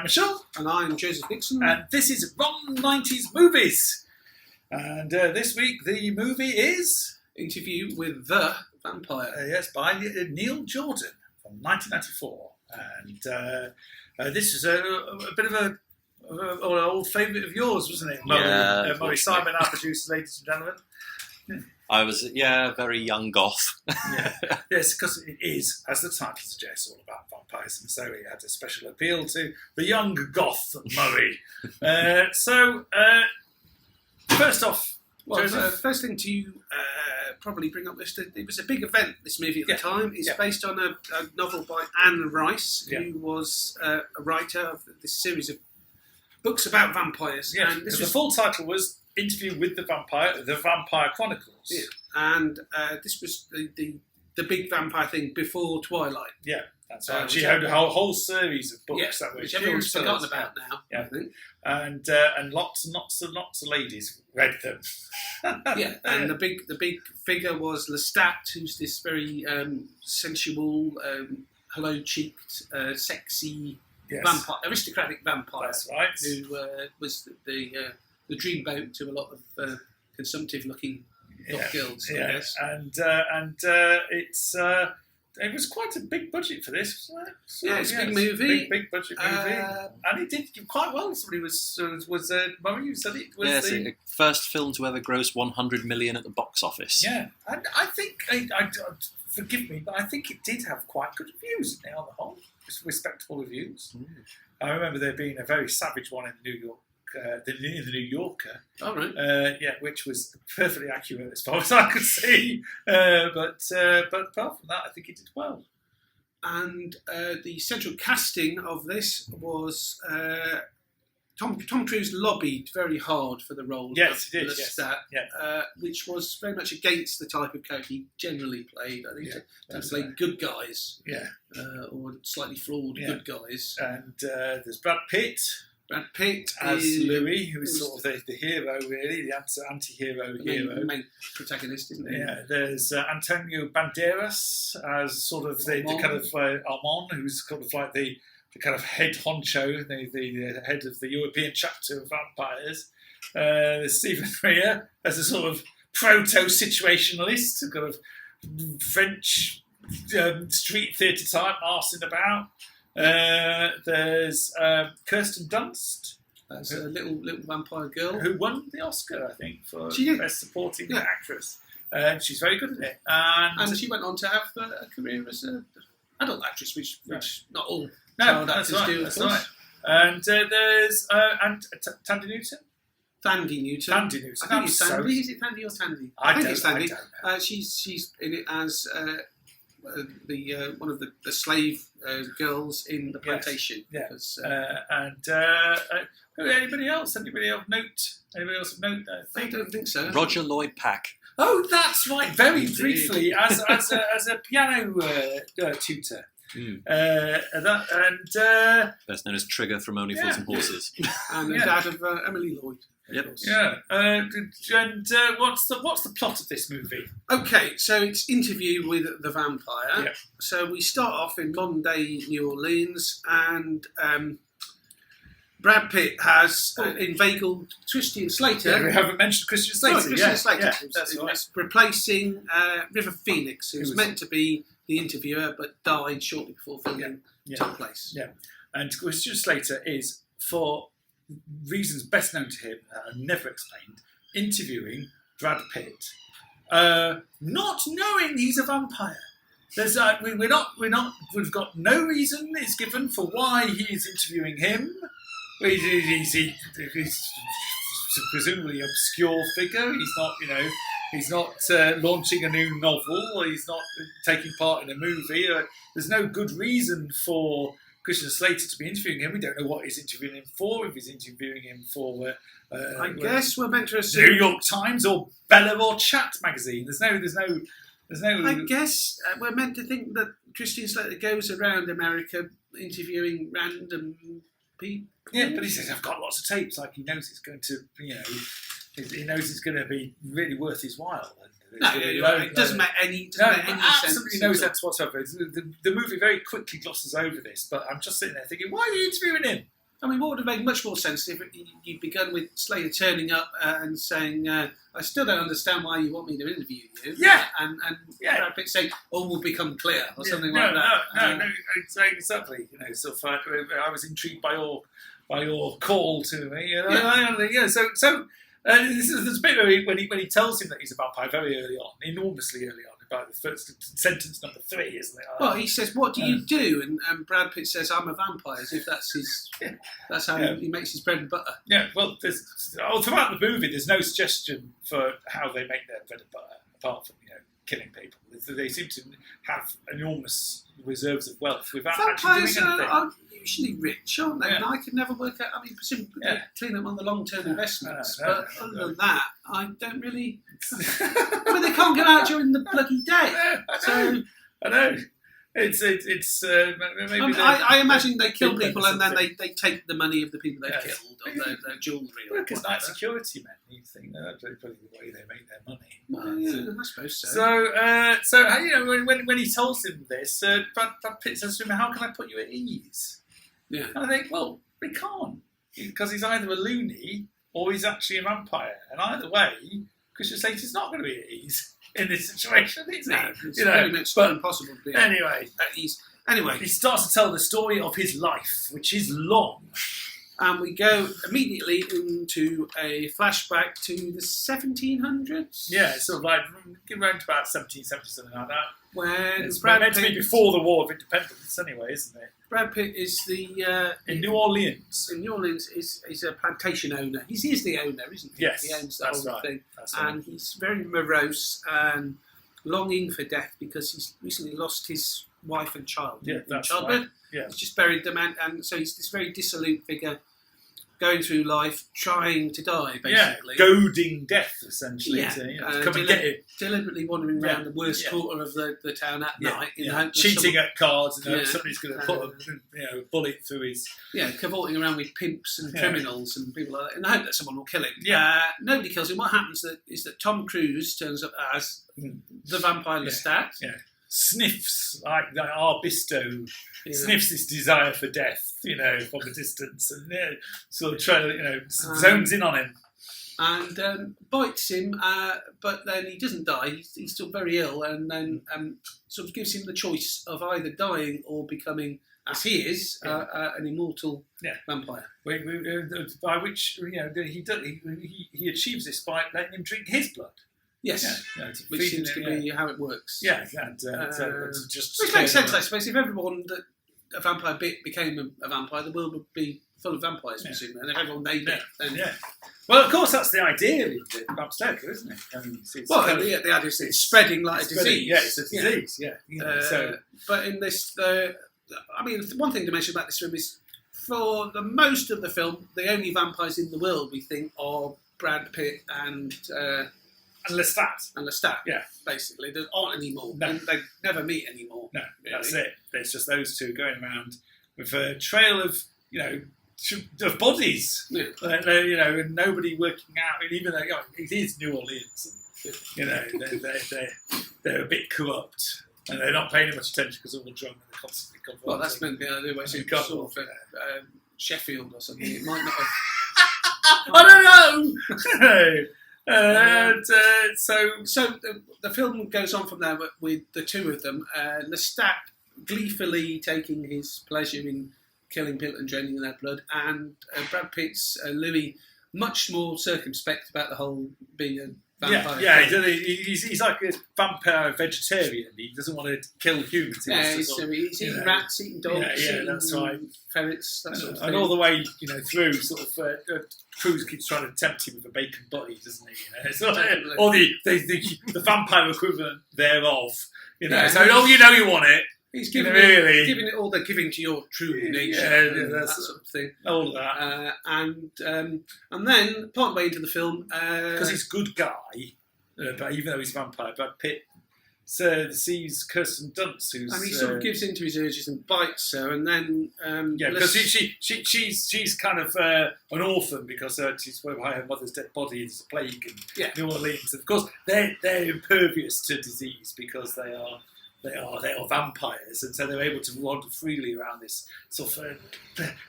I'm Michelle. And I'm Joseph Nixon. And this is Ron 90s Movies. And this week the movie is... Interview with the Vampire. Yes, by Neil Jordan from 1994. And this is a bit of an old favourite of yours, wasn't it? Yeah. Murray Simon, our producer, ladies and gentlemen. I was, very young goth. Yeah. Yes, because it is, as the title suggests, all about vampires, and so it had a special appeal to the young goth Murray. First off, first thing to probably bring up this, it was a big event, this movie at the time. It's based on a novel by Anne Rice, who was a writer of this series of books about vampires. Yeah, and the full title was Interview with the Vampire, The Vampire Chronicles. Yeah. And this was the big vampire thing before Twilight. Yeah, that's right. She had a whole series of books that were which everyone's forgotten about now. Yeah. I think. And lots and lots of ladies read them. Yeah, and the big figure was Lestat, who's this very sensual, hollow-cheeked, sexy vampire, aristocratic vampire. That's right. Who was the dreamboat to a lot of consumptive-looking girls, I guess. And it was quite a big budget for this, wasn't it? So, it's a big movie. Big budget movie. And it did quite well. Somebody was Murray, you said it was the first film to ever gross 100 million at the box office. Yeah, and I think, forgive me, but I think it did have quite good reviews on the whole. Respectable reviews. Mm. I remember there being a very savage one in New York. The New Yorker, which was perfectly accurate as far as I could see. But apart from that, I think it did well. And the central casting of this was Tom Cruise lobbied very hard for the role. Yes, he did. Lestat, which was very much against the type of character he generally played. I think he played good guys, or slightly flawed good guys. And there's Brad Pitt. Brad Pitt as Louis, who is sort of the hero, really, the anti-hero hero. The main protagonist, isn't he? Yeah, there's Antonio Banderas as sort of the kind of Armand, who's kind of like the kind of head honcho, the head of the European chapter of vampires. There's Stephen Rea as a sort of proto-situationalist, a kind of French street theatre type, arsing about. There's Kirsten Dunst as a little vampire girl who won the Oscar, I think, for Best Supporting Actress. She's very good at it, and she went on to have a career as an adult actress, which not all child actors do. That's right. And there's Tandy Newton. Tandy Newton. I think it's Tandy. Is it Tandy or Tandy? I think it's Tandy. I don't know. She's in it as the one of the slave girls in the plantation. Yes. Anybody else? Anybody of note? Anybody else of note? I don't think so. Roger Lloyd Pack. Oh, that's right. Very briefly, as a piano tutor. Mm. Best known as Trigger from Only Fools and Horses. And the dad of Emily Lloyd. Yep. Yeah. What's the plot of this movie? Okay, so it's Interview with the Vampire. Yeah. So we start off in modern day New Orleans, and Brad Pitt has inveigled Christian Slater. Yeah, we haven't mentioned Christian Slater. Christian Slater. Yeah, that's right. Replacing River Phoenix, who was meant to be the interviewer but died shortly before filming took place. Yeah, and Christian Slater is, for reasons best known to him, never explained, interviewing Brad Pitt, not knowing he's a vampire. There's we've got no reason is given for why he is interviewing him. He's presumably obscure figure. He's not launching a new novel. He's not taking part in a movie. There's no good reason for Christian Slater to be interviewing him. We don't know what he's interviewing him for. If he's interviewing him for, I guess we're meant to assume New York Times or Bella or Chat magazine. There's no. I guess we're meant to think that Christian Slater goes around America interviewing random people. Yeah, but he says, I've got lots of tapes. Like, he knows it's going to, he knows it's going to be really worth his while. It doesn't make any sense. Absolutely no sense whatsoever. The movie very quickly glosses over this, but I'm just sitting there thinking, why are you interviewing him? I mean, what would have made much more sense if you'd begun with Slater turning up and saying, "I still don't understand why you want me to interview you." Yeah. And Brad Pitt saying, "All will become clear," or something like that. No, exactly. Sort of I was intrigued by your call to me. There's a bit where when he tells him that he's a vampire very early on, enormously early on, about the first sentence number 3, isn't it? Well, he says, "What do you do?" And Brad Pitt says, "I'm a vampire," as if that's how he makes his bread and butter. Yeah, well, throughout the movie, there's no suggestion for how they make their bread and butter, apart from killing people. They seem to have enormous reserves of wealth without actually doing anything. Vampires are usually rich, aren't they? And I could never work out. I mean, presumably clean them on the long-term investments, but other than that, I don't really. I mean, they can't go out during the bloody day. So I know. It's maybe I imagine they kill people and then they take the money of the people they've killed, or their jewellery. Because night security men, you think that's probably the way they make their money. Well, yeah, I suppose so. So when he tells him this, Brad Pitt says to him, "How can I put you at ease?" Yeah. And I think, well, we can't, because he's either a loony or he's actually a vampire, and either way, Christian Slater's not going to be at ease in this situation, is he? No, it's very much impossible to be anyway, at ease. Anyway, he starts to tell the story of his life, which is long. And we go immediately into a flashback to the 1700s. Yeah, sort of like around about 1770, something like that. When it's Brad meant to be before the War of Independence, anyway, isn't it? Brad Pitt is in New Orleans. In New Orleans, is a plantation owner. He is the owner, isn't he? Yes, he owns the that's whole right. thing, that's right. And he's very morose and longing for death because he's recently lost his wife and child. Yeah, in that's childbirth. right. Yeah. He's just buried them, and so he's this very dissolute figure, going through life, trying to die, basically. Yeah, goading death, essentially, Yeah. to come and get him. Deliberately wandering around the worst quarter of the town at night. Cheating at cards, and somebody's going to put a bullet through his... Yeah, cavorting around with pimps and criminals and people like that, in the hope that someone will kill him. Yeah. Nobody kills him. What happens is that Tom Cruise turns up as the vampire Lestat. Yeah. Sniffs, like Arbisto, sniffs this desire for death, from a distance, and sort of zones in on him. And bites him, but then he doesn't die. He's still very ill, and then sort of gives him the choice of either dying or becoming, as he is, an immortal vampire. By which he achieves this by letting him drink his blood. Yes, which seems to be how it works. Yeah, just which makes sense, I suppose. If everyone that a vampire bit became a vampire, the world would be full of vampires, presumably, and if everyone made it, then... Yeah. Well, of course, that's the idea of the Bram Stoker, isn't it? I mean, the idea is it's spreading like a disease. Yeah, it's a disease, But in this... one thing to mention about this film is, for the most of the film, the only vampires in the world, we think, are Brad Pitt and Lestat. Yeah. Basically. There aren't any more. No. They never meet anymore. No, that's it. It's just those two going around with a trail of, of bodies. Yeah. And nobody working out. And even though it is New Orleans, and, they're a bit corrupt. And they're not paying much attention because all the drunk and they're constantly converting. Well, that's meant to be the idea where it's sort of Sheffield or something. It might not have... I don't know! So the film goes on from there with the two of them. Lestat gleefully taking his pleasure in killing people and draining their blood, and Brad Pitt's Louis much more circumspect about the whole being a vampire. He's like a vampire vegetarian. He doesn't want to kill humans. He's eating rats, eating dogs, eating that's right. ferrets, that sort of thing. And all the way through, sort of, Cruise keeps trying to tempt him with a bacon butty, doesn't he? Or the vampire equivalent thereof. So you want it. He's giving it all the giving to your true nature, that sort of thing. All of that. And then, part way into the film... Because he's a good guy, but even though he's a vampire, Brad Pitt sees Kirsten Dunst, who's... And he sort of gives in to his urges and bites her, and then... because she's kind of an orphan because she's by her mother's dead body. There's a plague in New Orleans. Of course, they're impervious to disease because they are they are vampires, and so they're able to wander freely around this sort of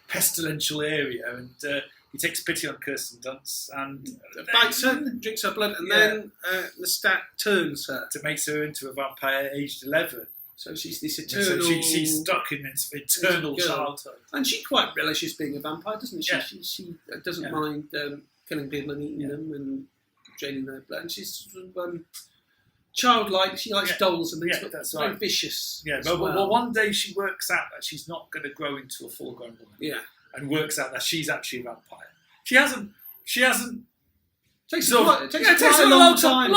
pestilential area. And he takes pity on Kirsten Dunst and bites her, drinks her blood, and then Lestat turns her to make her into a vampire aged 11. So she's this eternal. So she's stuck in this eternal childhood, and she quite relishes being a vampire, doesn't she? Yeah. She doesn't mind killing people and eating them and draining their blood. And she's sort of, childlike. She likes dolls and things, but that's very right. vicious. Yeah, well, one day she works out that she's not going to grow into a full-grown woman. Yeah, and works out that she's actually a vampire. She hasn't. Takes a long time.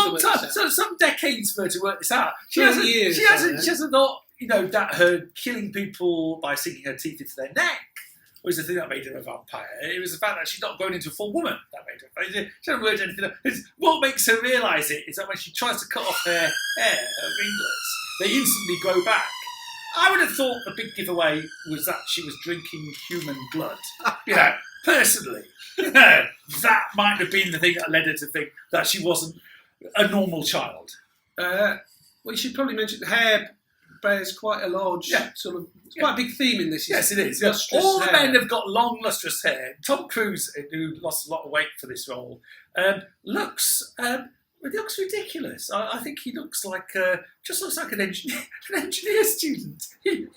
So some decades for her to work this out. She 30 hasn't. years, She hasn't thought that her killing people by sinking her teeth into their neck was the thing that made her a vampire. It was the fact that she's not grown into a full woman that made her. She hasn't worked anything. What makes her realise it is that when she tries to cut off her hair, her ringlets, they instantly grow back. I would have thought the big giveaway was that she was drinking human blood. Personally, that might have been the thing that led her to think that she wasn't a normal child. Well, you should probably mention the hair bears quite a large sort of. It's quite a big theme in this. Yes, it is. All the men have got long, lustrous hair. Tom Cruise, who lost a lot of weight for this role, looks ridiculous. I think he looks like an engineer student. He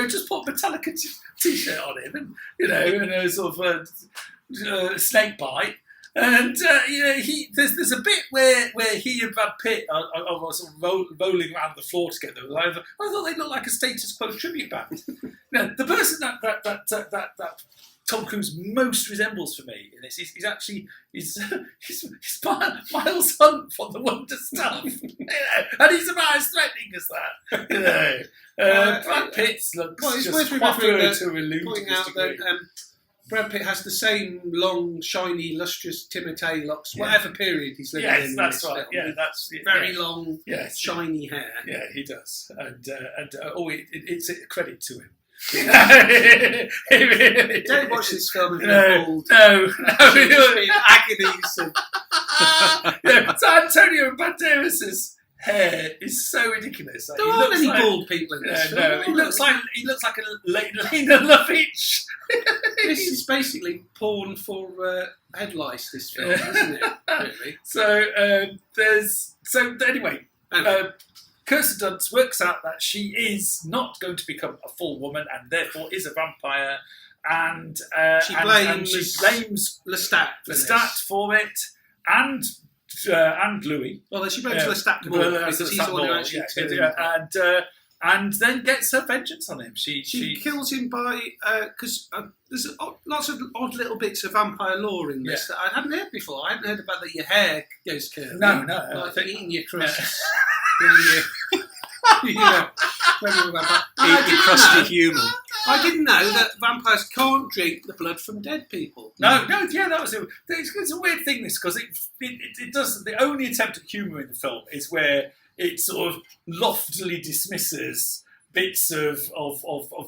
just put a Metallica t-shirt on him, and a sort of snake bite. And there's a bit where he and Brad Pitt are sort of rolling around the floor together. I thought they looked like a status quo tribute band. The person that Tom Cruise most resembles for me in this, he's Miles Hunt from The Wonder Stuff, and he's about as threatening as that. Brad Pitt looks just quaffing to a pointing out that Brad Pitt has the same long, shiny, lustrous Timotei locks, whatever period he's living in. Yes, that's right. Film. Yeah, that's very long, shiny hair. Yeah, he does, and it's a credit to him. Don't watch this film if you're old. No. Agonies. So Antonio Banderas' hair is so ridiculous. There aren't any bald people in this film. No, he looks like a Lena Lovitch. This is basically porn for head lice. This film, isn't it? Really. So anyway. Kirsten Dunst works out that she is not going to become a full woman and therefore is a vampire, and she blames Lestat for it, and Louis. Well, she blames Lestat more because he's the one who actually turned. And then gets her vengeance on him. She kills him by because there's lots of odd little bits of vampire lore in this that I hadn't heard before. I hadn't heard about that your hair goes curly. No. Like eating your crusts. Eat your crusty human. I didn't know that vampires can't drink the blood from dead people. No, that was it's a weird thing, this, because it does. The only attempt at humour in the film is where it sort of loftily dismisses bits of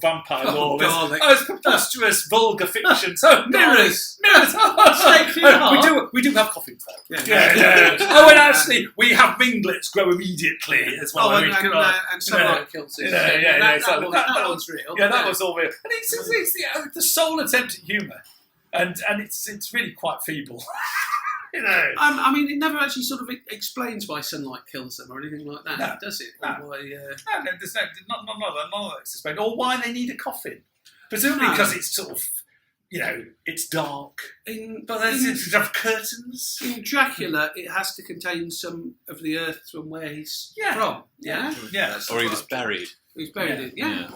vampire lore as preposterous, vulgar fiction. So mirrors. We do have coffins though. Yeah. And actually, we have ringlets grow immediately as well. And sunlight kills it. That one's real. Yeah, that was all real. And it's the sole attempt at humour, and it's really quite feeble. I mean, it never actually sort of explains why sunlight kills them or anything like that, does it? No. Why, there's none of that's explained. Or why they need a coffin. Presumably because it's sort of, it's dark. But there's have curtains. In Dracula, it has to contain some of the earth from where he's from. Yeah. Or he was buried. He's buried it,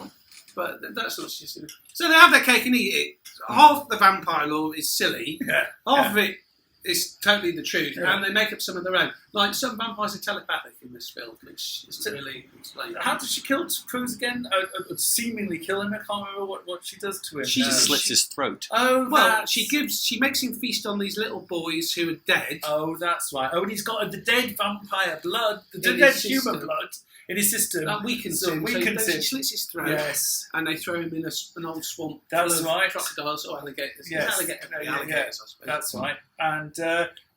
But that's not just... So they have their cake and eat it. Half the vampire lore is silly. Half of it is totally the truth, and they make up some of their own. Like, some vampires are telepathic in this film, which isn't really explained. How does she kill Cruise again? Seemingly kill him. I can't remember what she does to him. She just slits his throat. Oh, well, she makes him feast on these little boys who are dead. Oh, that's right. Oh, and he's got the dead vampire blood, the dead human blood in his system. That weakens him. She slits his throat, and they throw him in an old swamp full of crocodiles or alligators. Yes. Alligators, I suppose. That's right.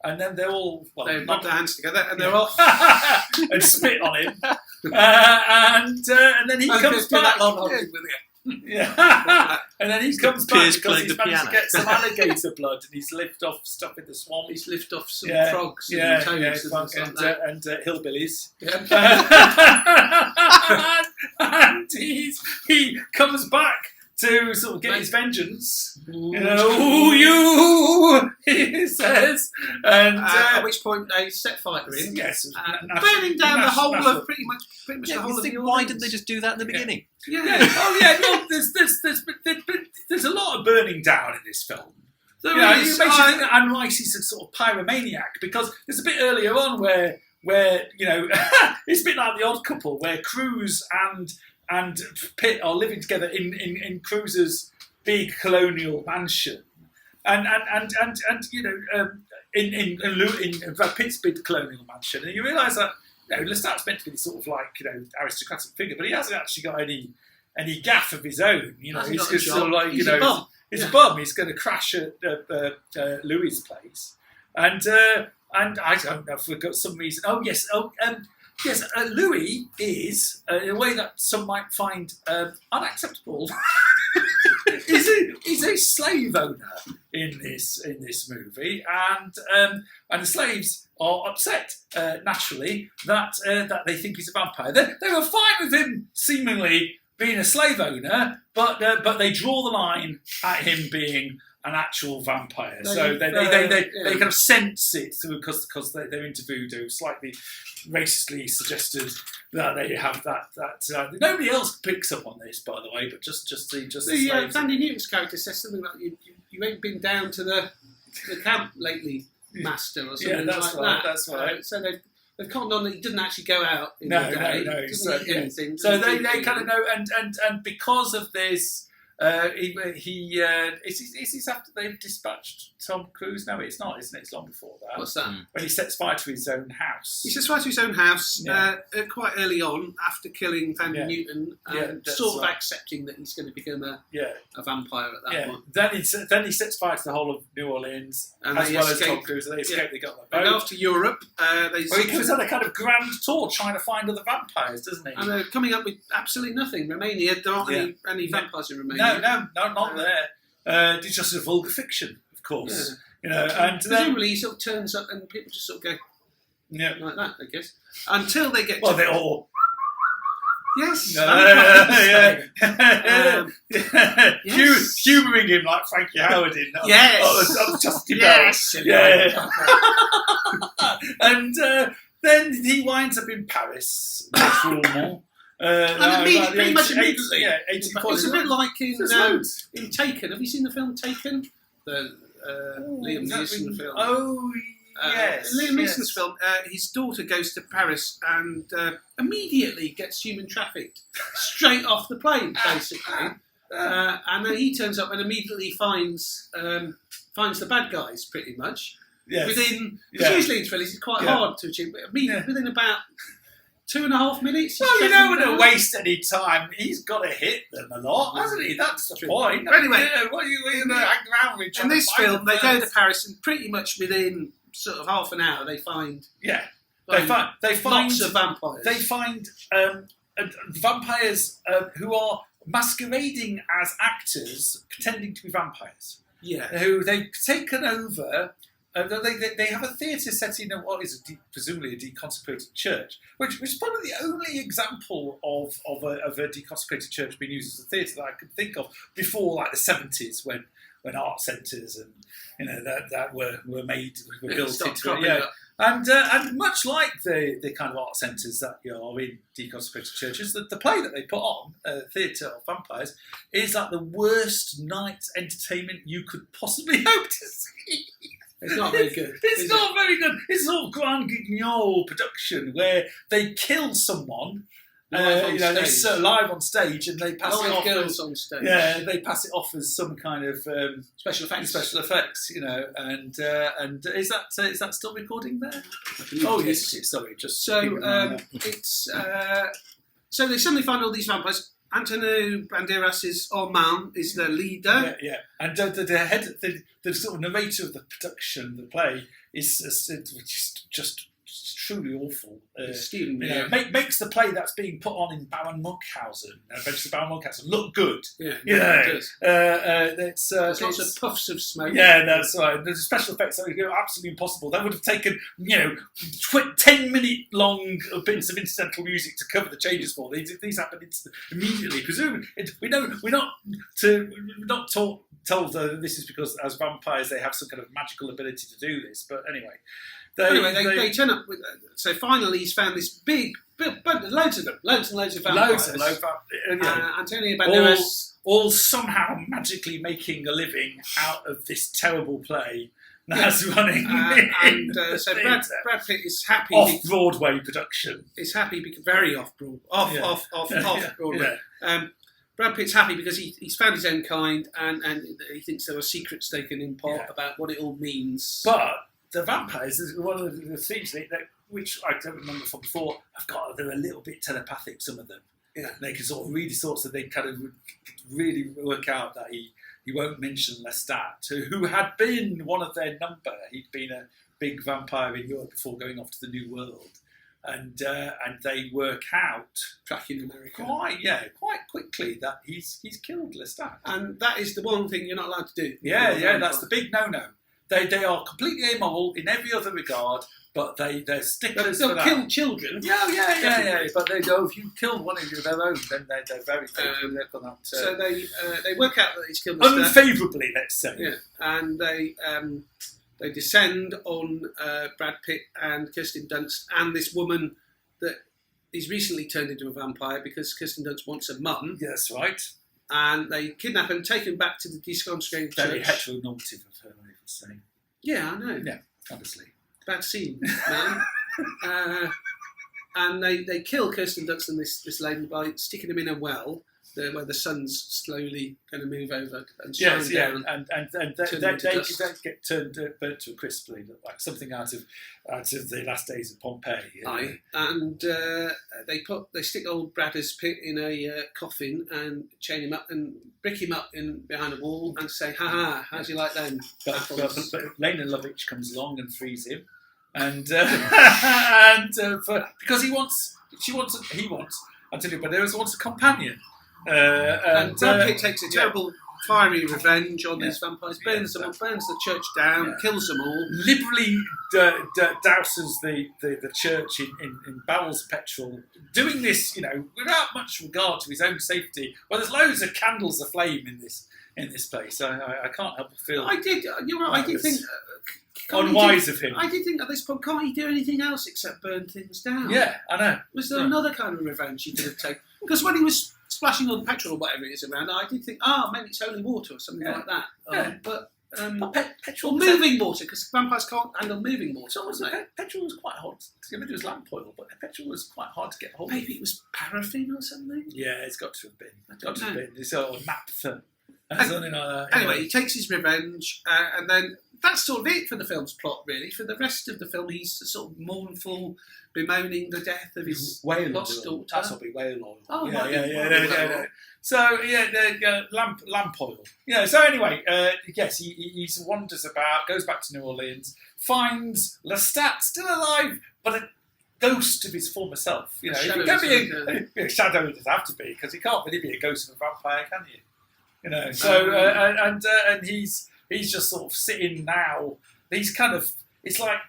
And then they're all... they rub their hands together and they're off. And spit on him. and then he comes back. Yeah, and then he comes back because he's managed to get some alligator blood, and he's lift off stuff in the swamp. He's lift off some frogs and toads and hillbillies. Yeah. And he comes back to sort of get his vengeance. He says, and at which point they set fire to him. Yes, burning down the whole of pretty much the whole of the why didn't they just do that in the beginning? Yeah. Oh yeah. No, there's a lot of burning down in this film. It makes you think that Anne Rice is a sort of pyromaniac, because there's a bit earlier on where it's a bit like The Odd Couple, where Cruise and Pitt are living together in Cruise's big colonial mansion, and in Brad Pitt's big colonial mansion, and you realise that Lestat's meant to be this sort of like aristocratic figure, but he hasn't actually got any gaff of his own. He's just sort of like he's a bum. He's a bum. He's going to crash at Louis' place, and I don't know for some reason. Yes, Louis is, in a way that some might find unacceptable, is a slave owner in this movie, and the slaves are upset naturally that they think he's a vampire. They were fine with him seemingly being a slave owner, but they draw the line at him being an actual vampire. So they kind of sense it because they're interviewed who slightly racistly suggested that they have that nobody else picks up on this, by the way, but just the Sandy Newton's character says something like you ain't been down to the camp lately, master, or something that. That's right. So they've conned on that he doesn't actually go out in no, the day. No. Doesn't eat anything. So they kind of know, and because of this, it's after they've dispatched Tom Cruise. No, it's not, isn't it? It's long before that. What's that? When he sets fire to his own house. He sets fire to his own house quite early on, after killing Sandy Newton, and sort of accepting that he's going to become a vampire at that point. Then he sets fire to the whole of New Orleans, and as well as Tom Cruise, and they escape. They got their boat. They go off to Europe. He comes on a kind of grand tour trying to find other vampires, doesn't he? And they're coming up with absolutely nothing. Romania, there aren't any vampires in Romania. No, not there. It's just a vulgar fiction, of course. And presumably he sort of turns up and people just sort of go, like that, I guess. Until they get they all. Yes. Yes. Humouring him like Frankie Howard did. Yes. Just yes. And then he winds up in Paris, naturellement. Pretty much immediately. It's a bit like in Taken. Have you seen the film Taken? The Liam Neeson film. Oh, yes. Liam Neeson's film, his daughter goes to Paris and immediately gets human trafficked straight off the plane, basically. And then he turns up and immediately finds the bad guys, pretty much. Yes. Because usually in thrillers it's quite hard to achieve, but within about 2.5 minutes. Well, you don't want to waste any time. He's got to hit them a lot, hasn't he? That's the point. But anyway, what are you going to hang around with? In this film, they go to Paris, and pretty much within sort of half an hour, they find they find lots of vampires. They find vampires who are masquerading as actors, pretending to be vampires. Yeah, who they've taken over. They have a theatre set in what is presumably a deconsecrated church, which is probably the only example of a deconsecrated church being used as a theatre that I could think of before, like the 70s, when art centres and that were built into it. And much like the kind of art centres that are in deconsecrated churches, the play that they put on, Theatre of Vampires, is like the worst night's entertainment you could possibly hope to see. It's not very good. It's not very good. It's sort of grand guignol production where they kill someone. Live on stage, and they pass it off. Girls on stage. Yeah, they pass it off as some kind of special effects. And is that still recording there? Oh yes, it is. Sorry, just it's so they suddenly find all these vampires. Antonio Banderas is the leader. Yeah. And the head, the sort of narrator of the production, the play, is just truly awful. Stephen, makes the play that's being put on in Baron Munchausen, look good. Yeah, it does. There's lots of puffs of smoke. Yeah, that's right. The special effects are absolutely impossible. They would have taken 10-minute long bits of incidental music to cover the changes for. These happen immediately. Presumably, we're not told this is because as vampires they have some kind of magical ability to do this. But anyway. They turn up with. So finally, he's found this big, loads of them, loads and loads of vampires. Antonio Banderas, all somehow magically making a living out of this terrible play that's running. So Brad Pitt is happy. Off Broadway production. Is happy because very off Broadway. Off Broadway. Brad Pitt's happy because he's found his own kind, and he thinks there are secrets they can impart about what it all means. But the vampires is one of the things which I don't remember from before. They're a little bit telepathic. Some of them, they can sort of read sorts of. They kind of really work out that he won't mention Lestat, who had been one of their number. He'd been a big vampire in Europe before going off to the New World, and they work out tracking America quite quickly that he's killed Lestat, and that is the one thing you're not allowed to do. That's the big no-no. They are completely immoral in every other regard, but they're sticklers for that. They'll kill children. Yeah. But they go, if you kill one of their own, then they're very faithful. So they work out that he's killed Lestat. Unfavourably, let's say. Yeah, and they descend on Brad Pitt and Kirsten Dunst and this woman that he's recently turned into a vampire because Kirsten Dunst wants a mum. Yeah, that's right. And they kidnap him, take him back to the disconsecrated church. Very heteronormative of her, I would say. Yeah, I know. Yeah, honestly. Bad scene, man. And they kill Kirsten Dunst and this lady by sticking them in a well where the sun's slowly going to move over and shine down. And they get burnt to a crisp, like something out of the last days of Pompeii. Aye, and they stick old Bradders Pitt in a coffin and chain him up and brick him up behind a wall and say, "Ha, how'd you like them?" But Lena Lovitch comes along and frees him, and because he wants Antonio Banderas wants a companion. And Brad Pitt takes a terrible fiery revenge on these vampires, burns the church down, kills them all. Liberally douses the church in barrels of petrol, doing this, without much regard to his own safety. Well, there's loads of candles aflame in this place. I can't help but feel. You're right. I did think. Unwise of him. I did think at this point, can't he do anything else except burn things down? Yeah, I know. Was there another kind of revenge he could have taken? Because when he was splashing on petrol or whatever it is around, I did think, maybe it's holy water or something like that. But petrol, moving water, because vampires can't handle moving water. Petrol was quite hard. It was lamp oil, but petrol was quite hard to get hold of. Maybe it was paraffin or something. Yeah, it's got to have been. It's sort of naphtha. Something like that. Anyway, he takes his revenge, and then that's sort of it for the film's plot, really. For the rest of the film, he's sort of mournful, bemoaning the death of his lost daughter. That's not be whale oil. Oh, yeah. So, lamp oil. Yeah, so anyway, yes, he wanders about, goes back to New Orleans, finds Lestat still alive, but a ghost of his former self. If he can be a shadow, it doesn't have to be, because he can't really be a ghost of a vampire, can you? And he's just sort of sitting now. He's kind of he's like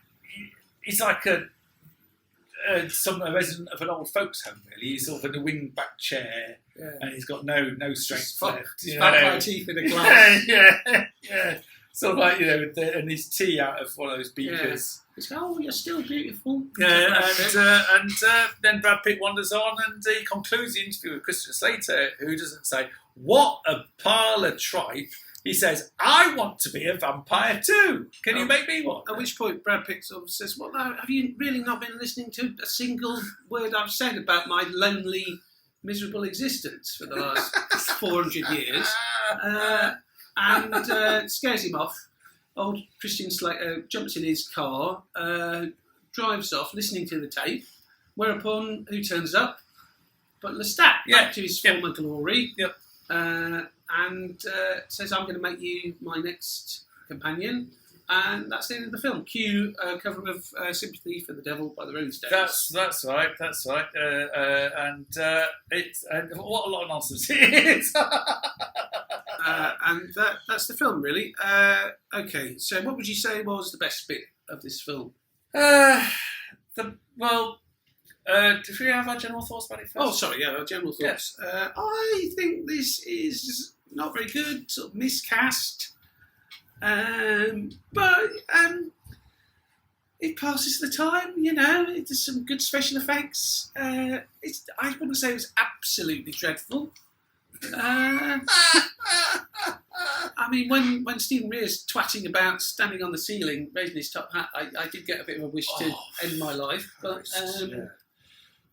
a resident of an old folks' home. Really, he's sort of in a wing-back chair, and he's got no strength left. Vampire teeth in a glass. yeah. Sort of like and his tea out of one of those beakers. He's like, "Oh, you're still beautiful." Yeah, and then Brad Pitt wanders on, and he concludes the interview with Christian Slater, who doesn't say, "What a pile of tripe." He says, "I want to be a vampire too. Can you make me one?" At which point Brad Pitt sort of says, "Well, have you really not been listening to a single word I've said about my lonely, miserable existence for the last 400 years?" And scares him off. Old Christian Slater jumps in his car, drives off, listening to the tape, whereupon who turns up? But Lestat, back to his former glory. Yep. And says, "I'm going to make you my next companion." And that's the end of the film. Cue cover of "Sympathy for the Devil" by the Rolling Stones. That's right. And what a lot of nonsense it is. And that's the film, really. Okay, so what would you say was the best bit of this film? Do we have our general thoughts about it first? Oh, sorry, yeah, general thoughts. Yeah. I think this is not very good, sort of miscast. But it passes the time, you know. There's some good special effects. I wouldn't say it was absolutely dreadful. I mean, when Stephen Rear's twatting about standing on the ceiling, raising his top hat, I did get a bit of a wish to end my life. But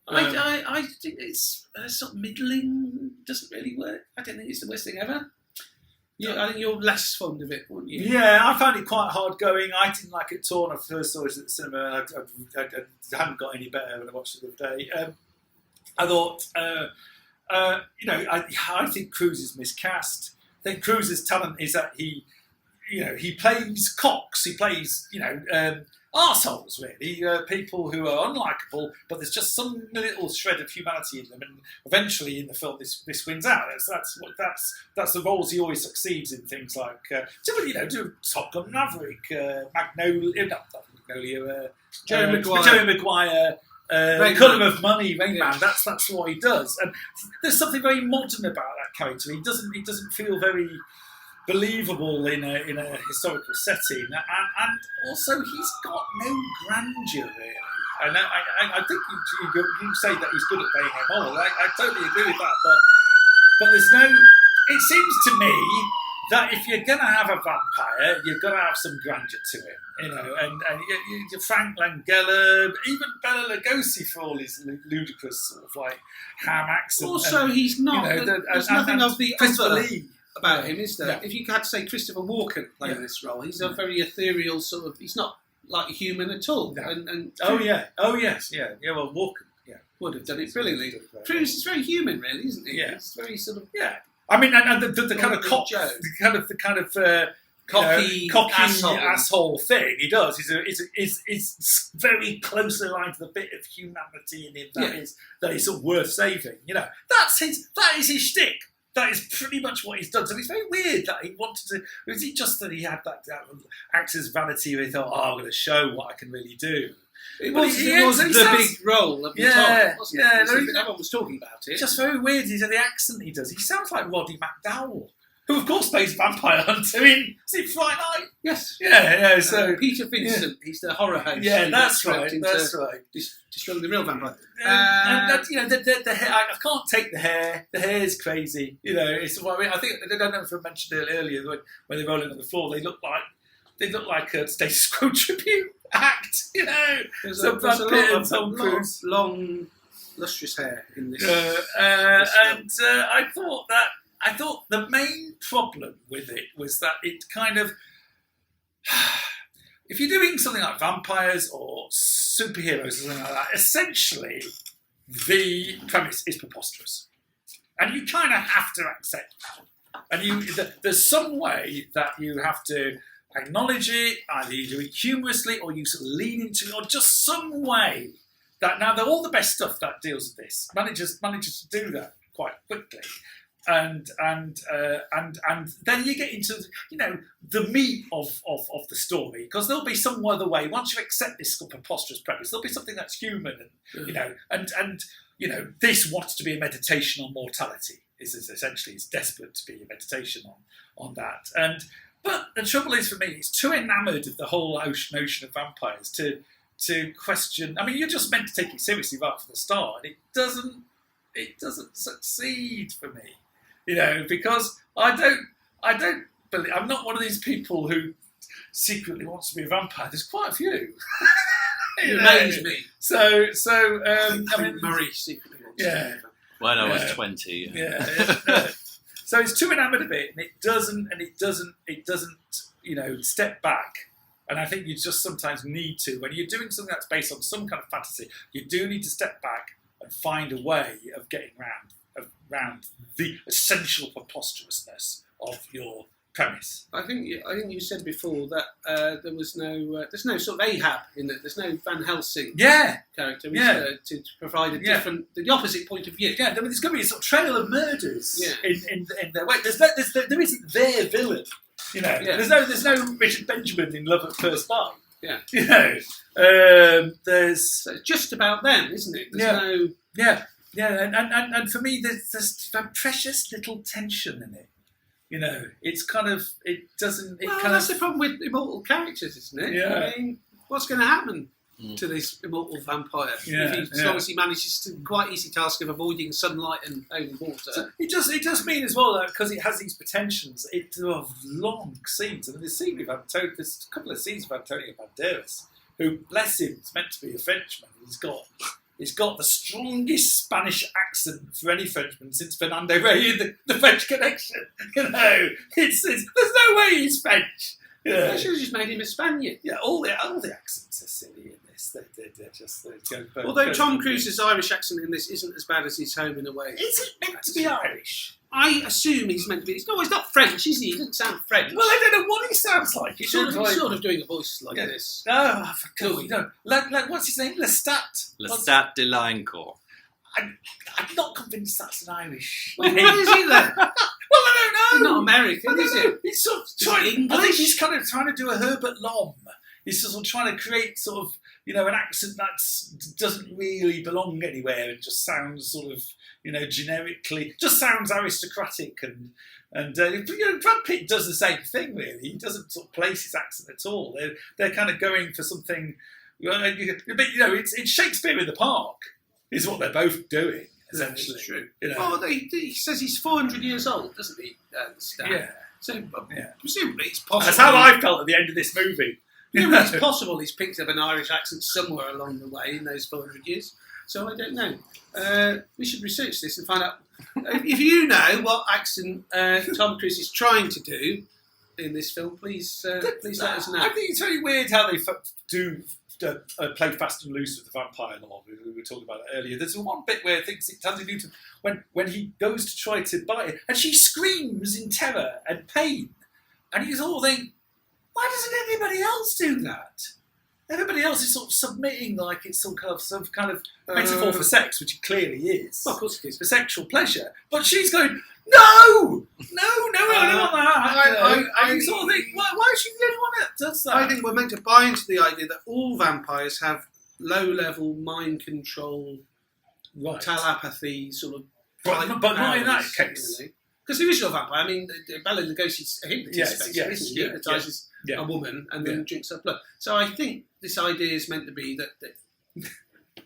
I think it's sort of middling. Doesn't really work. I don't think it's the worst thing ever. Yeah, I think you're less fond of it, weren't you? Yeah, I found it quite hard going. I didn't like it at all when I first saw it at the cinema. I haven't got any better when I watched it the other day. I thought, I think Cruise is miscast. I think Cruise's talent is that he plays cocks. He plays, arseholes, really. People who are unlikable, but there's just some little shred of humanity in them, and eventually in the film this wins out. That's the roles he always succeeds in. Things like do Top Gun Maverick, Magnolia, Jerry Maguire. Colour of Money, Rain Man. That's what he does, and there's something very modern about that character. He doesn't feel very believable in a historical setting, and also he's got no grandeur really. And I think you say that he's good at playing immoral. I totally agree with that, but there's no. It seems to me that if you're going to have a vampire, you've got to have some grandeur to him, and Frank Langella, even Bela Lugosi for all his ludicrous sort of like ham accent. Also, he's not. There's nothing of the Christopher Lee about him, is there? Yeah. If you had to say Christopher Walken playing this role, he's a very ethereal sort of. He's not like a human at all. No. And Well, Walken, would have done it brilliantly. Cruise is very human, really, isn't he? Yeah. He's very sort of. Yeah. I mean, and the kind of cocky asshole thing he does is very closely aligned to the bit of humanity in him that is sort of worth saving. That is his shtick. That is pretty much what he's done. So it's very weird that he wanted to. Was it just that he had that actor's vanity where he thought, I'm going to show what I can really do? It was the big role of the time, wasn't it? Everyone was talking about it. It's just very weird. He's the accent he does. He sounds like Roddy McDowall, who of course plays Vampire Hunter in Fright Night. Yes. Yeah. So Peter Vincent, he's the horror host. Yeah, that's right. That's right. Destroying the real vampire. The hair. I can't take the hair. The hair is crazy. It's. I think I don't know if I mentioned it earlier when they're rolling on the floor. They look like a Status Quo tribute act. There's a lot of long, lustrous hair in this. I thought the main problem with it was that it kind of. If you're doing something like vampires or superheroes or something like that, essentially the premise is preposterous, and you kind of have to accept that. And there's some way that you have to acknowledge it. Either you do it humorously, or you sort of lean into it, or just some way that now all the best stuff that deals with this manages to do that quite quickly. And then you get into the meat of the story, because there'll be some other way. Once you accept this preposterous premise, there'll be something that's human, and this wants to be a meditation on mortality. Is essentially it's desperate to be a meditation on that. But the trouble is for me, it's too enamoured of the whole notion of vampires to question. I mean, you're just meant to take it seriously right from the start, and it doesn't succeed for me. Because I don't believe, I'm not one of these people who secretly wants to be a vampire. There's quite a few. It amaze me. So I mean, Murray secretly wants to be a vampire. When I was 20. So it's too enamoured of it, and it doesn't step back. And I think you just sometimes need to, when you're doing something that's based on some kind of fantasy, you do need to step back and find a way of getting around the essential preposterousness of your premise. I think you said before that there's no sort of Ahab in it. There's no Van Helsing character to provide a different, the opposite point of view. Yeah, I mean, there's going to be a sort of trail of murders in their way. There isn't their villain. You know, there's no Richard Benjamin in Love at First Sight. Yeah, you know, so it's just about them, isn't it? And for me, there's a precious little tension in it. You know, it's kind of, it doesn't... that's the problem with immortal characters, isn't it? Yeah. I mean, what's going to happen to this immortal vampire? As long as he manages to quite easy task of avoiding sunlight and only water. So it does mean as well that because it has these pretensions, it's long scenes. I mean, there's a couple of scenes of Antonio Banderas, who, bless him, is meant to be a Frenchman. He's got the strongest Spanish accent for any Frenchman since Fernando Rey in the French Connection. You know, there's no way he's French. You know. I should have just made him a Spaniard. Yeah, all the accents are silly in this. They're just. Although Tom Cruise's Irish accent in this isn't as bad as his home in a way. Is it meant to be Irish? I assume he's meant to be. He's not French, is he? He doesn't sound French. Well, I don't know what he sounds like. He's sort of doing a voice like this. Oh, for God, no. Like what's his name? Lestat de Laincourt. I'm not convinced that's an Irish. Well, what is he then? Well, I don't know. He's not American, is he? He's sort of trying. I think he's kind of trying to do a Herbert Lom. He's sort of trying to create sort of, you know, an accent that doesn't really belong anywhere and just sounds sort of, you know, generically, just sounds aristocratic and you know, Brad Pitt does the same thing really. He doesn't sort of place his accent at all. They're kind of going for something, but you know, it's Shakespeare in the Park is what they're both doing essentially. That's true. You know? Oh, he says he's 400 years old, doesn't he? Stan? Yeah. So presumably it's possible. That's how I felt at the end of this movie. Yeah, it's possible he's picked up an Irish accent somewhere along the way in those 400 years. So I don't know. We should research this and find out. If you know what accent Tom Cruise is trying to do in this film, please let us know. I think it's very weird how they do play fast and loose with the vampire law. We were talking about it earlier. There's one bit where Tandy Newton, when he goes to try to bite it, and she screams in terror and pain, and he's all thinking, why doesn't anybody else do that? Everybody else is sort of submitting like it's some kind of metaphor for sex, which it clearly is. Well, of course it is. For sexual pleasure. But she's going, no, I don't want that. I sort of think, why is she the only one that does that? I think we're meant to buy into the idea that all vampires have low-level mind control, telepathy, sort of... But not in that case. Really. Because the original vampire, I mean, Bela Lugosi's a hypnotist, basically. He hypnotises a woman and then drinks her blood. So I think this idea is meant to be that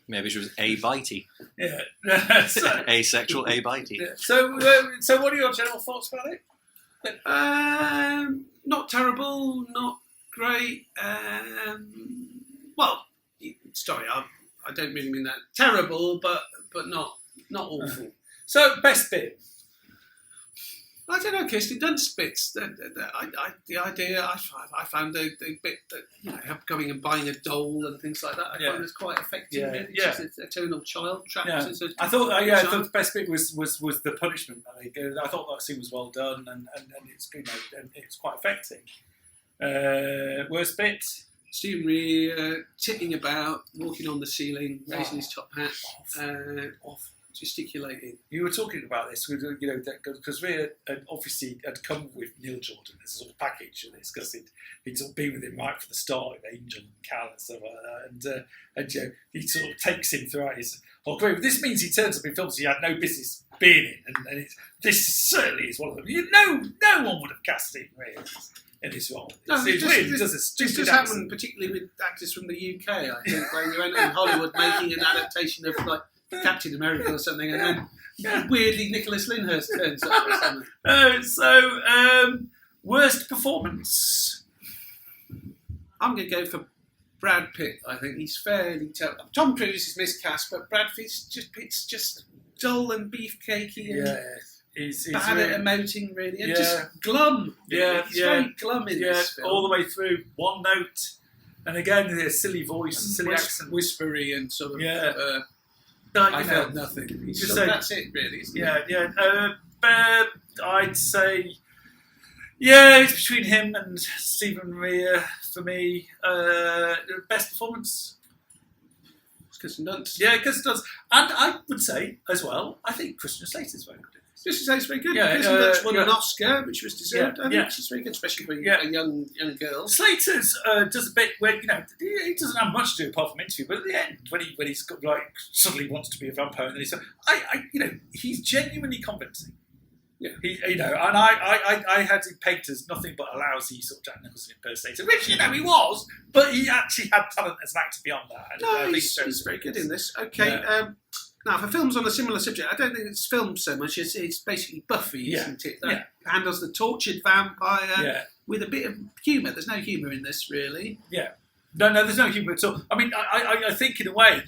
maybe she was a-bitey. Yeah. Asexual a-bitey. Yeah. So what are your general thoughts about it? Not terrible, not great. Well, sorry, I don't really mean that. Terrible, but not awful. So, best bit? I don't know, Kirsten Dunst bits. The idea, I found the bit that, you know, going and buying a doll and things like that, I found was quite effective. Really. Yeah. It's an eternal child trapped. Yeah. I thought the best bit was the punishment. I thought that scene was well done and it's, you know, and it's quite effective. Worst bit? Stephen Rea tipping about, walking on the ceiling, raising his top hat. Off. Gesticulating. You were talking about this, you know, because Ray obviously had come with Neil Jordan as a sort of package for this, because he'd sort of been with him right from the start, with Angel and Cal and stuff like that, and you know, he sort of takes him throughout his whole career. But this means he turns up in films he had no business being in, and this certainly is one of them. No one would have cast him really in this role. No, this does happen particularly with actors from the UK, I think, when you're in Hollywood making an adaptation of like Captain America or something, and then weirdly Nicholas Lyndhurst turns up or something. Worst performance? I'm going to go for Brad Pitt. I think he's fairly terrible. Tom Cruise is miscast, but Brad Pitt's just dull and beefcakey and he's bad at emoting, really, and just glum. Yeah, he's very glum in this film. All the way through, one note, and again a silly voice, silly accent, whispery and sort of. Yeah. I felt nothing. That's it, really. Isn't it? I'd say Yeah, it's between him and Stephen Rea for me. Best performance. Kirsten Dunst. Yeah, Kirsten Dunst. And I would say, as well, I think Christian Slater's very good. Kirsten Slater's very good. Yeah, Kirsten Dunst won an Oscar, which was deserved. I think yeah. she's very good, especially for a young girl. Slater's does a bit where, he doesn't have much to do apart from interview, but at the end, when he's got, suddenly wants to be a vampire, and then he's he's genuinely convincing. Yeah, and I had him pegged as nothing but a lousy sort of Jack Nicholson impersonator, which he was, but he actually had talent as an actor beyond that. No, he's very good in this. Okay, now for films on a similar subject, I don't think it's filmed so much. It's basically Buffy, isn't it? That handles the tortured vampire with a bit of humour. There's no humour in this, really. Yeah. No, there's no humour at all. I mean, I think in a way,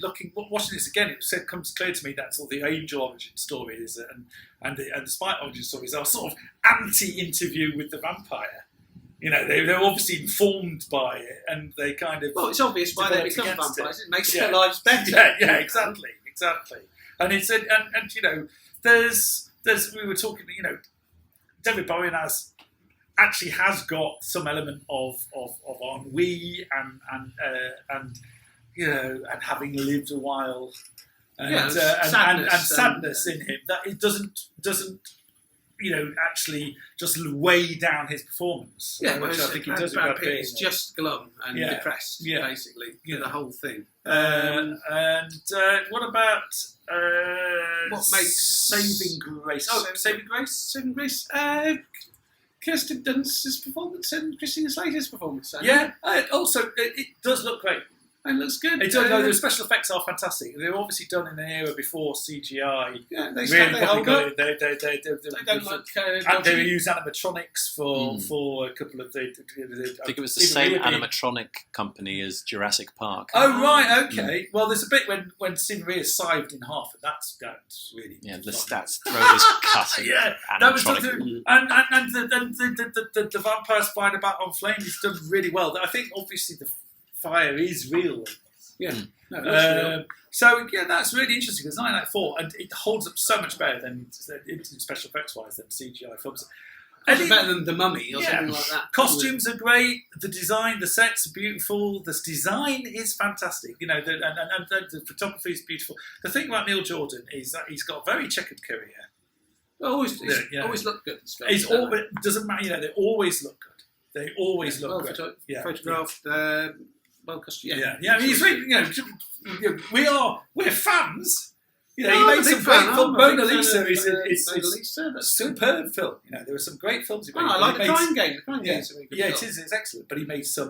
watching this again, it comes clear to me that sort of the angel origin story is, and the spite origin stories are sort of anti-interview with the vampire. They're obviously informed by it, and they kind of... Well, it's obvious why they become vampires. It makes their lives better. Yeah, exactly. And it's there's we were talking, David Bowie actually has got some element of ennui and having lived a while and sadness in him that it doesn't actually just weigh down his performance. Yeah, which I think he does. Brad Pitt is just glum and depressed, basically, the whole thing. What about what makes Saving Grace? Saving Grace. Kirsten Dunst's performance and Christina Slater's performance. Also, it does look great. It looks good. The special effects are fantastic. They were obviously done in an era before CGI. Yeah, they hold up. They don't look they used animatronics for a couple of the. I think it was the same animatronic company as Jurassic Park. Oh right, okay. Well, there's a bit when Stephen Rea is sived in half, and that's really the stats throat is cutting. That was something. And the vampire spider bat on flame is done really well. I think obviously the fire is real. Yeah. No, that's real. So that's really interesting. It's 1994, and it holds up so much better than special effects wise than CGI films. It's better than The Mummy or something like that. Costumes are great. The design, the sets are beautiful. The design is fantastic. And the photography is beautiful. The thing about Neil Jordan is that he's got a very checkered career. Always look good. It doesn't matter. They always look good. They always look good. Photographed. Well, he's really, we're fans. He made some great films. Mona Lisa is a superb film. There were some great films he made. I like The Crime Game. The Crime Game is a really good film. It is. It's excellent. But he did make some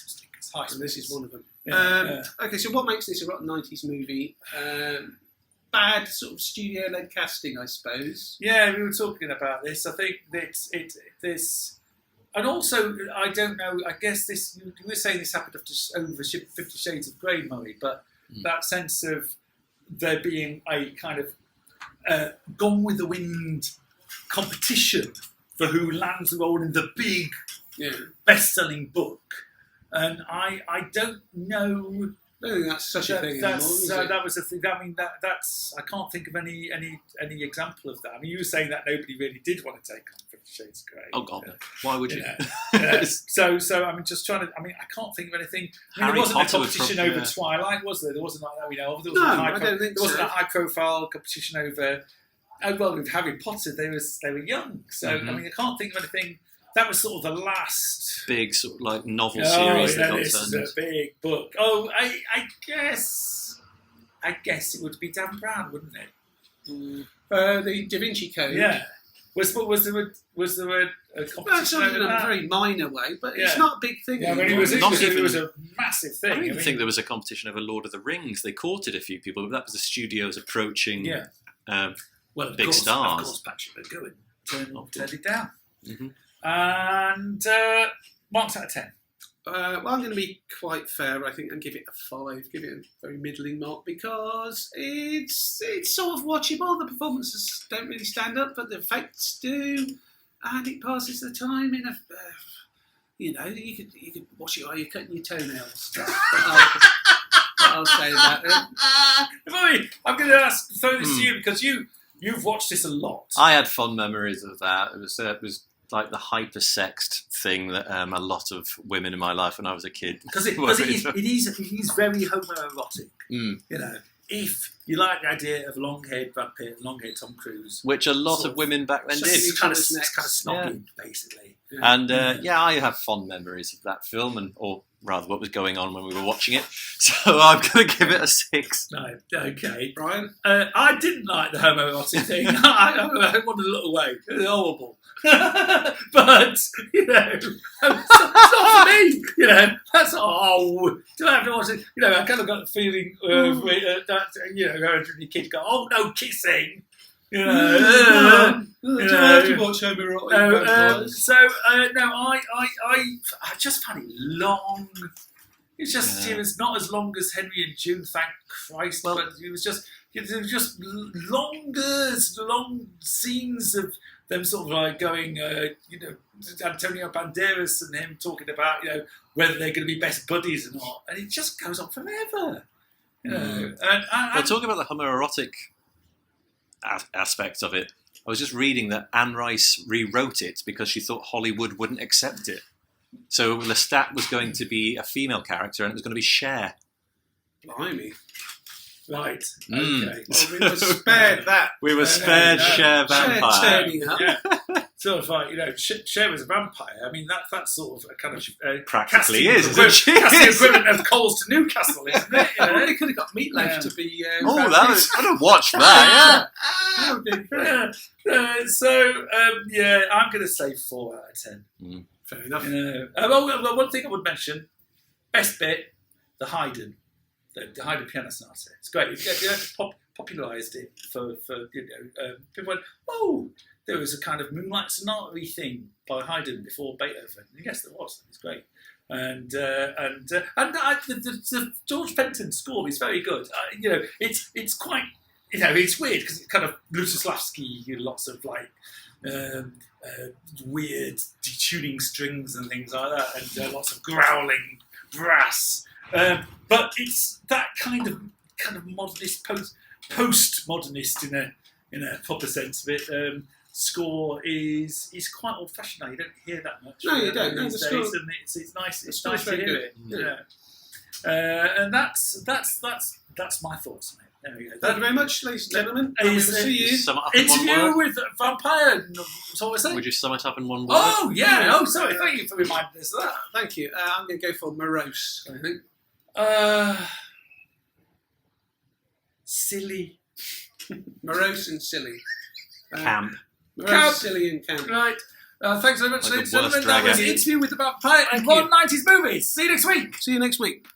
stinkers. And this is one of them. Okay, so what makes this a rotten 90s movie? Bad sort of studio-led casting, I suppose. Yeah, we were talking about this. I think this. And also, I don't know, I guess you were saying this happened after over 50 Shades of Grey, Murray, but that sense of there being a kind of gone with the wind competition for who lands the role in the big best-selling book. And I don't know... I don't think that's such a thing anymore. That was a thing. I mean, that's. I can't think of any example of that. I mean, you were saying that nobody really did want to take on 50 Shades of Grey. Oh God, why would you? So I'm just trying to. I mean, I can't think of anything. There wasn't a competition over Twilight, was there? There wasn't like that we know of. There wasn't a high-profile competition over. Oh well, with Harry Potter, they were young. So I mean, I can't think of anything. That was sort of the last big sort of like novel series that got turned. This is a big book. Oh, I guess it would be Dan Brown, wouldn't it? The Da Vinci Code. Yeah. Was there a competition over in a very minor way, but it's not a big thing. Yeah, it was a massive thing. I don't even think there was a competition over Lord of the Rings. They courted a few people, but that was the studios approaching big stars. Of course, Patrick McGowan turned it down. Mm-hmm. And marks out of 10. I'm going to be quite fair, I think, and give it a 5. Give it a very middling mark because it's sort of watchable. The performances don't really stand up, but the effects do, and it passes the time in a. You could watch it while you're cutting your toenails. I'll say that. I'm going to throw this to you because you've watched this a lot. I had fond memories of that. It was like the hyper-sexed thing that a lot of women in my life when I was a kid. Because it is very homoerotic. Mm. You know, if you like the idea of long-haired Brad Pitt and long-haired Tom Cruise, which a lot of women back then did. It's kind of snogging, basically. Yeah. And I have fond memories of that film, or rather what was going on when we were watching it. So I'm going to give it a 6. No, okay. Brian? I didn't like the homoerotic thing. I wanted to look away. It was horrible. But, you know, it's not for me. You know, that's do I have to watch it? You know, I kind of got the feeling that, you know, going through the kid go, oh, no kissing. You know, do I have to watch homoerotic? I just found it long. It's just it was not as long as Henry and June, thank Christ. Well, but it was just long scenes of them sort of like going, you know, Antonio Banderas and him talking about, you know, whether they're going to be best buddies or not, and it just goes on forever. You know, well, talking about the homoerotic aspect of it, I was just reading that Anne Rice rewrote it because she thought Hollywood wouldn't accept it. So Lestat was going to be a female character, and it was going to be Cher. Blimey. Right. Mm. Okay. Well, we were spared that. We were spared Cher vampire. Cher turning up. Yeah. Sort of like, you know, Cher was a vampire. I mean, that's sort of a kind of practically isn't it? Casting equivalent of Coles to Newcastle, isn't it? You know? They could have got Meatloaf to be. I'd have watched that. Yeah. I'm going to say 4 out of 10. Mm. Fair enough. Well, one thing I would mention: best bit, the Haydn, the Haydn piano sonata. It's great. You popularised it for you know, people went, oh, there was a kind of Moonlight Sonata-y thing by Haydn before Beethoven. And yes, there was. It's great. And the George Fenton score is very good. You know, it's quite, you know, it's weird because it's kind of Lutoslawski, you know, lots of like weird detuning strings and things like that, and lots of growling brass. But it's that kind of modernist, post-modernist in a proper sense of it. Score is quite old-fashioned now. You don't hear that much. No, you don't. These No, days, and it's nice. It's nice to hear it. Yeah. And that's my thoughts, mate. There we go. Thank you very much, ladies and gentlemen. We will see you. Sum it up in one Interview word. with Vampire. So what I say? Would you sum it up in one word? Oh yeah. Oh, sorry. Thank you for reminding us of that. Thank you. I'm going to go for morose, I think. Silly. Morose and silly. Camp. Morose, Camp. silly and camp. Right. Thanks very much, Like ladies the and worst gentlemen. That was dragger. the interview with the Vampire and Thank you. modern 90s movies. See you next week. See you next week.